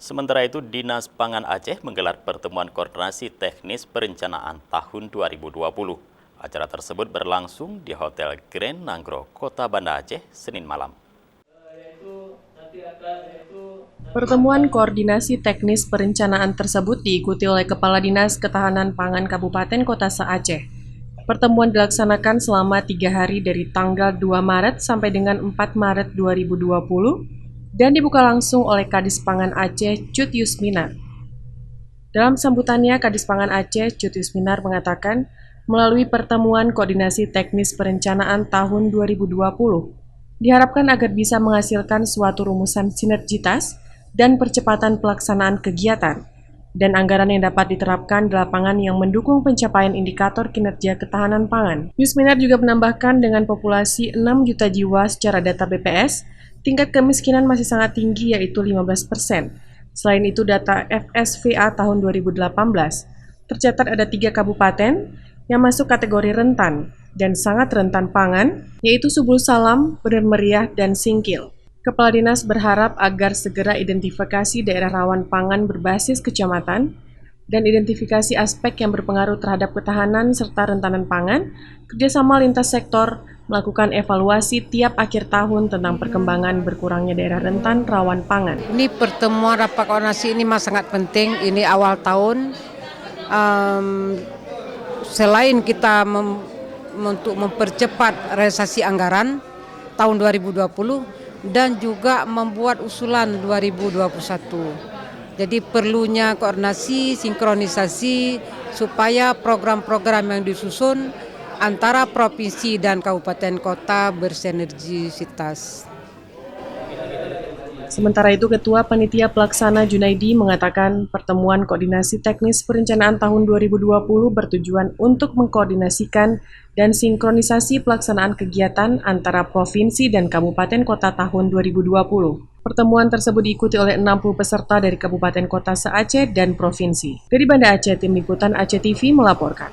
Sementara itu, Dinas Pangan Aceh menggelar pertemuan koordinasi teknis perencanaan tahun 2020. Acara tersebut berlangsung di Hotel Grand Nanggro, Kota Banda Aceh, Senin malam. Pertemuan koordinasi teknis perencanaan tersebut diikuti oleh Kepala Dinas Ketahanan Pangan Kabupaten Kota Se-Aceh. Pertemuan dilaksanakan selama 3 hari dari tanggal 2 Maret sampai dengan 4 Maret 2020 dan dibuka langsung oleh Kadis Pangan Aceh, Cut Yusminar. Dalam sambutannya, Kadis Pangan Aceh, Cut Yusminar mengatakan, melalui pertemuan koordinasi teknis perencanaan tahun 2020, diharapkan agar bisa menghasilkan suatu rumusan sinergitas dan percepatan pelaksanaan kegiatan, dan anggaran yang dapat diterapkan di lapangan yang mendukung pencapaian indikator kinerja ketahanan pangan. Yusminar juga menambahkan dengan populasi 6 juta jiwa secara data BPS, tingkat kemiskinan masih sangat tinggi yaitu 15%. Selain itu, data FSVA tahun 2018 tercatat ada 3 kabupaten yang masuk kategori rentan dan sangat rentan pangan, yaitu Subul Salam, Bener Meriah, dan Singkil. Kepala Dinas berharap agar segera identifikasi daerah rawan pangan berbasis kecamatan dan identifikasi aspek yang berpengaruh terhadap ketahanan serta rentanan pangan, kerjasama lintas sektor, melakukan evaluasi tiap akhir tahun tentang perkembangan berkurangnya daerah rentan rawan pangan. Ini pertemuan rapat koordinasi ini sangat penting, ini awal tahun. Selain kita untuk mempercepat realisasi anggaran tahun 2020 dan juga membuat usulan 2021. Jadi perlunya koordinasi, sinkronisasi supaya program-program yang disusun antara provinsi dan kabupaten kota bersinergisitas. Sementara itu, Ketua Panitia Pelaksana Junaidi mengatakan pertemuan koordinasi teknis perencanaan tahun 2020 bertujuan untuk mengkoordinasikan dan sinkronisasi pelaksanaan kegiatan antara provinsi dan kabupaten kota tahun 2020. Pertemuan tersebut diikuti oleh 60 peserta dari kabupaten kota se-Aceh dan provinsi. Dari Banda Aceh, Tim Liputan Aceh TV melaporkan.